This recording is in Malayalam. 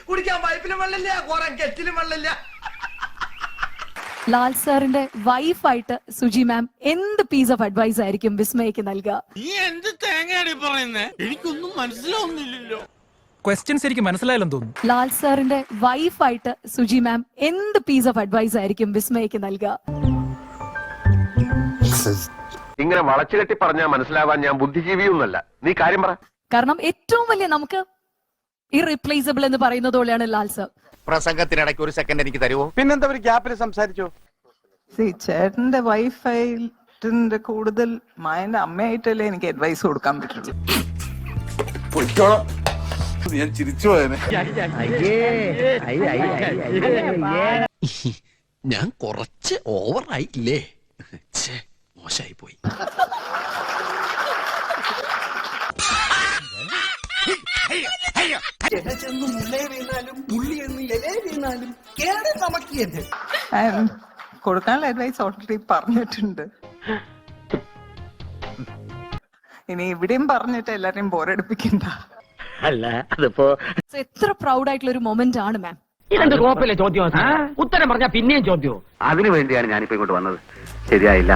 കുടിക്കാൻ പൈപ്പിലും വെള്ളമില്ല, കുറെ കെറ്റിലും വെള്ളമില്ല. ലാൽ സാറിന്റെ വൈഫായിട്ട് സുജി മാം എന്ത് പീസ് ഓഫ് അഡ്വൈസ് ആയിരിക്കും വിസ്മയ്ക്ക് നൽകുക? എന്ത് തേങ്ങയാണ് പറയുന്നേ? എനിക്കൊന്നും മനസ്സിലാവുന്നില്ലല്ലോ. ക്വസ്റ്റ്യൻസ് എനിക്ക് മനസ്സിലായില്ലെന്ന് തോന്നുന്നു. ലാൽ സാറിന്റെ വൈഫായിട്ട് സുജി മാം എന്ത് പീസ് ഓഫ് അഡ്വൈസ് ആയിരിക്കും വിസ്മയ്ക്ക് നൽകുക? ഇങ്ങനെ വളച്ചുകെട്ടി പറഞ്ഞാൽ മനസ്സിലാവാൻ ഞാൻ ബുദ്ധിജീവിയൊന്നുമല്ല. നീ കാര്യം പറ. കാരണം ഏറ്റവും വലിയ നമുക്ക് ഇറീപ്ലേസബിൾ എന്ന് പറയുന്നത് പോലെയാണ് ലാൽ സാർ. പ്രസംഗത്തിനിടയ്ക്ക് ഒരു സെക്കൻഡ് എനിക്ക് തരുമോ? പിന്നെന്താ ഒരു ഗ്യാപ്പിൽ സംസാരിച്ചോ? ചേട്ടന്റെ വൈഫായിട്ടിന്റെ കൂടുതൽ മായന്റെ അമ്മയായിട്ടല്ലേ എനിക്ക് അഡ്വൈസ് കൊടുക്കാൻ പറ്റുള്ളൂ. ഞാൻ ചിരിച്ചു പോയനെ. ഞാൻ കുറച്ച് ഓവറായില്ലേ? മോശമായി പോയി. കൊടുക്കാനുള്ള അഡ്വൈസ് ഓൾറെഡി പറഞ്ഞിട്ടുണ്ട്. ഇനി ഇവിടെയും പറഞ്ഞിട്ട് എല്ലാരെയും ബോറടിപ്പിക്കണ്ട. അല്ല അതിപ്പോ എത്ര പ്രൗഡ് ആയിട്ടുള്ള ഒരു മൊമെന്റ് ആണ് മാം. ഇതെന്ത് കോപ്പിലെ ചോദ്യം? ഉത്തരം പറഞ്ഞാ പിന്നെയും ചോദ്യമോ? അതിനു വേണ്ടിയാണ് ഞാനിപ്പോ ഇങ്ങോട്ട് വന്നത്. ശരിയായില്ല.